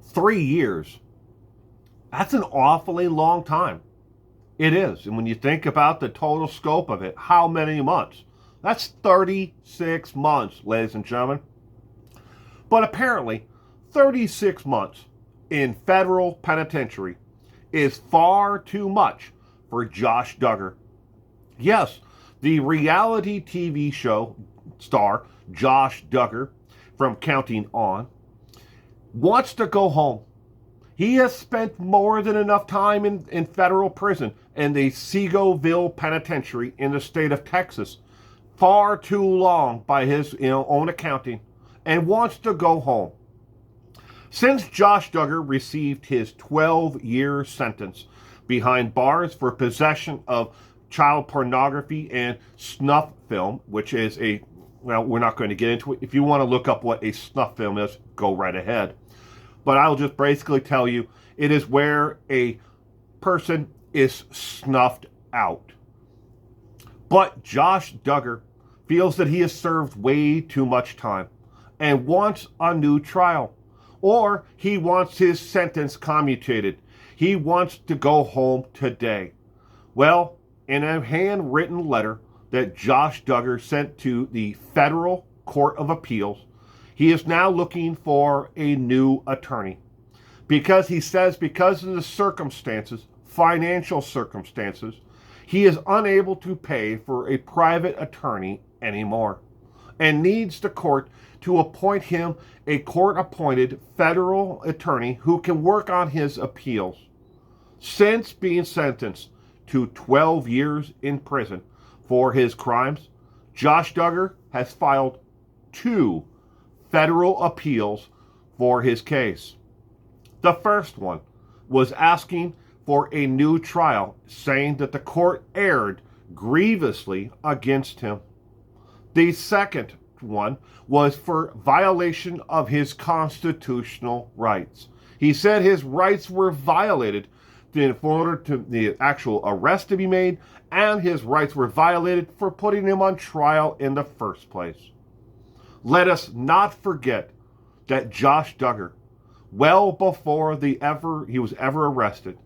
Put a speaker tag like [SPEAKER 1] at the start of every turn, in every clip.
[SPEAKER 1] 3 years. That's an awfully long time. It is. And when you think about the total scope of it, how many months? That's 36 months, ladies and gentlemen. But apparently, 36 months in federal penitentiary is far too much for Josh Duggar. Yes, the reality TV show star Josh Duggar from Counting On wants to go home. He has spent more than enough time in federal prison in the Seagoville Penitentiary in the state of Texas. Far too long by his own accounting, and wants to go home. Since Josh Duggar received his 12-year sentence behind bars for possession of child pornography and snuff film, which is well, we're not going to get into it. If you want to look up what a snuff film is, go right ahead. But I'll just basically tell you, it is where a person is snuffed out. But Josh Duggar feels that he has served way too much time and wants a new trial. Or he wants his sentence commutated. He wants to go home today. Well, in a handwritten letter that Josh Duggar sent to the Federal Court of Appeals, he is now looking for a new attorney. Because he says because of the circumstances, financial circumstances, he is unable to pay for a private attorney anymore and needs the court to appoint him a court-appointed federal attorney who can work on his appeals. Since being sentenced to 12 years in prison for his crimes, Josh Duggar has filed 2 federal appeals for his case. The first one was asking for a new trial, saying that the court erred grievously against him. The second one was for violation of his constitutional rights. He said his rights were violated in order to the actual arrest to be made, and his rights were violated for putting him on trial in the first place. Let us not forget that Josh Duggar, well before he was ever arrested,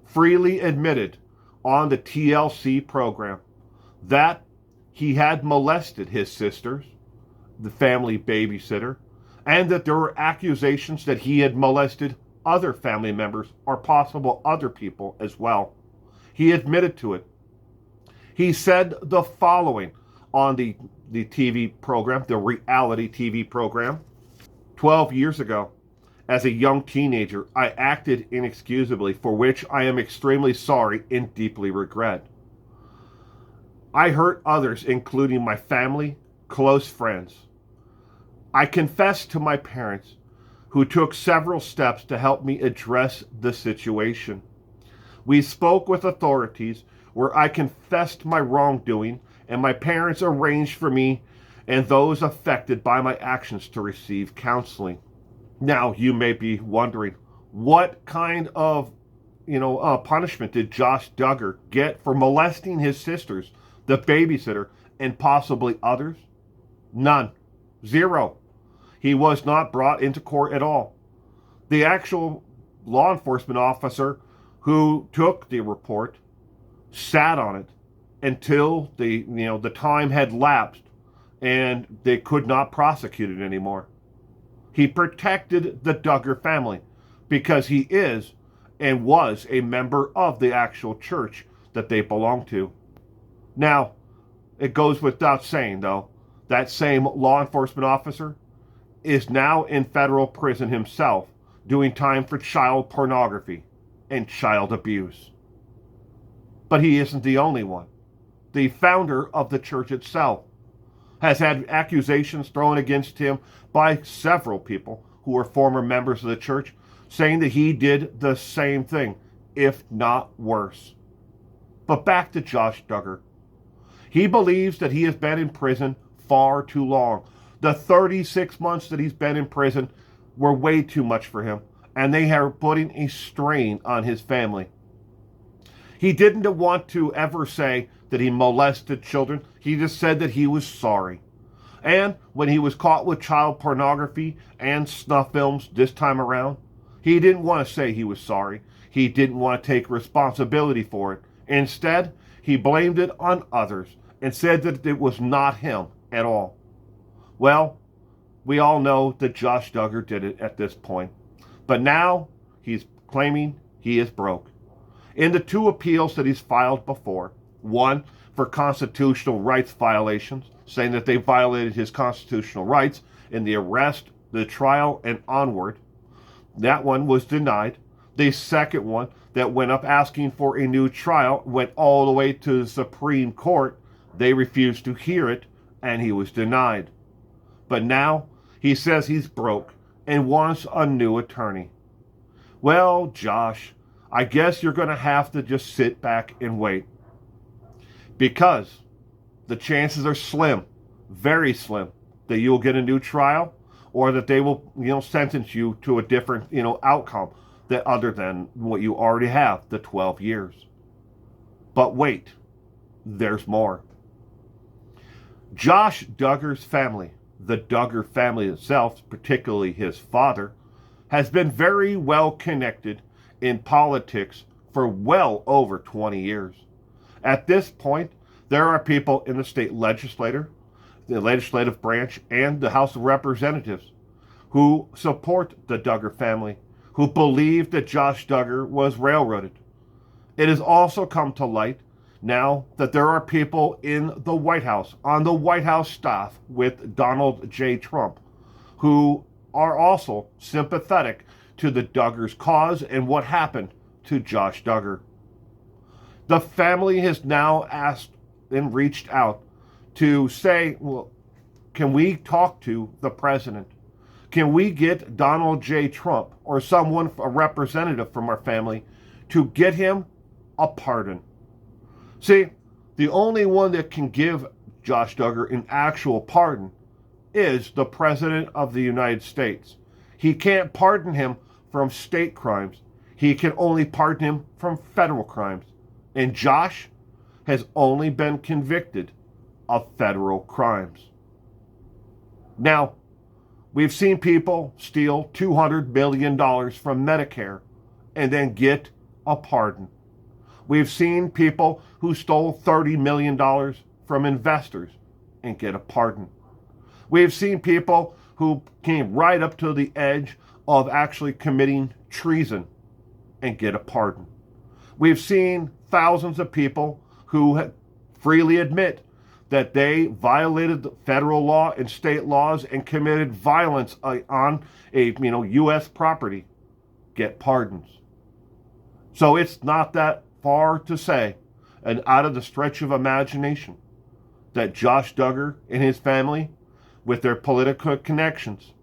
[SPEAKER 1] freely admitted on the TLC program that he had molested his sisters, the family babysitter, and that there were accusations that he had molested other family members or possible other people as well. He admitted to it. He said the following on the TV program, the reality TV program. 12 years ago, as a young teenager, I acted inexcusably, for which I am extremely sorry and deeply regret. I hurt others, including my family, close friends. I confess to my parents, who took several steps to help me address the situation. We spoke with authorities where I confessed my wrongdoing, and my parents arranged for me and those affected by my actions to receive counseling. Now, you may be wondering, what kind of punishment did Josh Duggar get for molesting his sisters, the babysitter, and possibly others? None. 0. He was not brought into court at all. The actual law enforcement officer who took the report sat on it until the time had lapsed and they could not prosecute it anymore. He protected the Duggar family because he is and was a member of the actual church that they belong to. Now, it goes without saying, though, that same law enforcement officer is now in federal prison himself, doing time for child pornography and child abuse. But he isn't the only one. The founder of the church itself has had accusations thrown against him by several people who are former members of the church, saying that he did the same thing, if not worse. But back to Josh Duggar. He believes that he has been in prison far too long. The 36 months that he's been in prison were way too much for him, and they are putting a strain on his family. He didn't want to ever say that he molested children. He just said that he was sorry. And when he was caught with child pornography and snuff films this time around, He didn't want to say he was sorry. He didn't want to take responsibility for it. Instead, he blamed it on others and said that it was not him at all. Well, we all know that Josh Duggar did it at this point. But now he's claiming he is broke. In the two appeals that he's filed before, one for constitutional rights violations, saying that they violated his constitutional rights in the arrest, the trial, and onward, that one was denied. The second one that went up asking for a new trial went all the way to the Supreme Court. They refused to hear it, and he was denied. But now he says he's broke and wants a new attorney. Well, Josh, I guess you're going to have to just sit back and wait. Because the chances are slim, very slim, that you'll get a new trial or that they will, sentence you to a different, outcome that other than what you already have, the 12 years. But wait, there's more. Josh Duggar's family, the Duggar family itself, particularly his father, has been very well connected in politics for well over 20 years. At this point, there are people in the state legislature, the legislative branch, and the House of Representatives who support the Duggar family, who believe that Josh Duggar was railroaded. It has also come to light now that there are people in the White House, on the White House staff with Donald J. Trump, who are also sympathetic to the Duggar's cause and what happened to Josh Duggar. The family has now asked and reached out to say, well, can we talk to the president? Can we get Donald J. Trump or someone, a representative from our family, to get him a pardon? See, the only one that can give Josh Duggar an actual pardon is the President of the United States. He can't pardon him from state crimes. He can only pardon him from federal crimes. And Josh has only been convicted of federal crimes. Now, we've seen people steal $200 million from Medicare and then get a pardon. We've seen people who stole $30 million from investors and get a pardon. We've seen people who came right up to the edge of actually committing treason and get a pardon. We've seen thousands of people who freely admit that they violated the federal law and state laws and committed violence on a U.S. property get pardons. So it's not that far to say, and out of the stretch of imagination, that Josh Duggar and his family, with their political connections,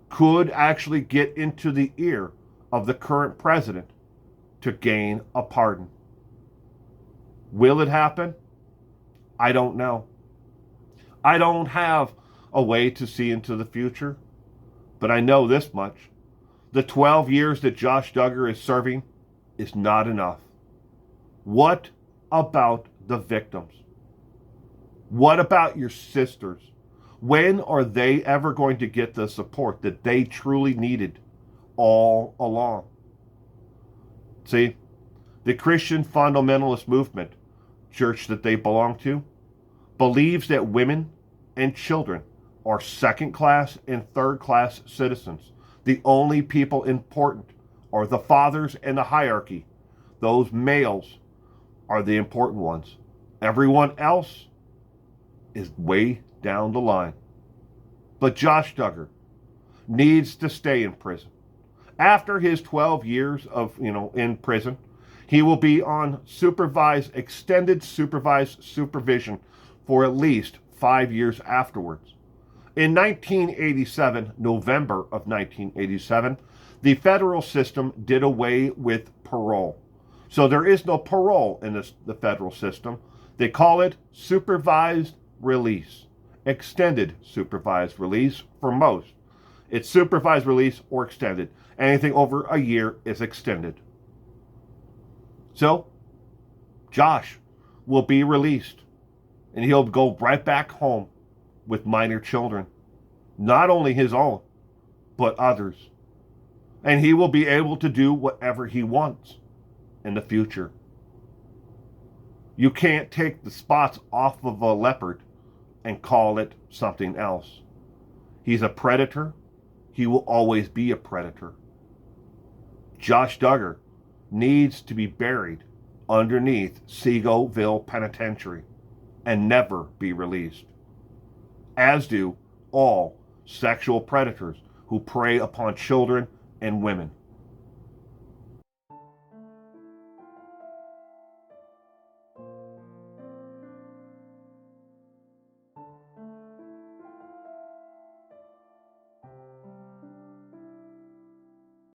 [SPEAKER 1] could actually get into the ear of the current president to gain a pardon. Will it happen? I don't know. I don't have a way to see into the future, but I know this much. The 12 years that Josh Duggar is serving is not enough. What about the victims? What about your sisters? When are they ever going to get the support that they truly needed all along? See, the Christian fundamentalist movement, church that they belong to, believes that women and children are second-class and third-class citizens. The only people important are the fathers and the hierarchy. Those males are the important ones. Everyone else is way down the line. But Josh Duggar needs to stay in prison. After his 12 years of, in prison, he will be on extended supervised supervision for at least 5 years afterwards. In 1987, November of 1987, the federal system did away with parole. So there is no parole in the federal system. They call it supervised release, extended supervised release for most. It's supervised release or extended. Anything over a year is extended. So, Josh will be released, and he'll go right back home with minor children. Not only his own, but others. And he will be able to do whatever he wants in the future. You can't take the spots off of a leopard and call it something else. He's a predator. He will always be a predator. Josh Duggar needs to be buried underneath Seagoville Penitentiary and never be released, as do all sexual predators who prey upon children and women.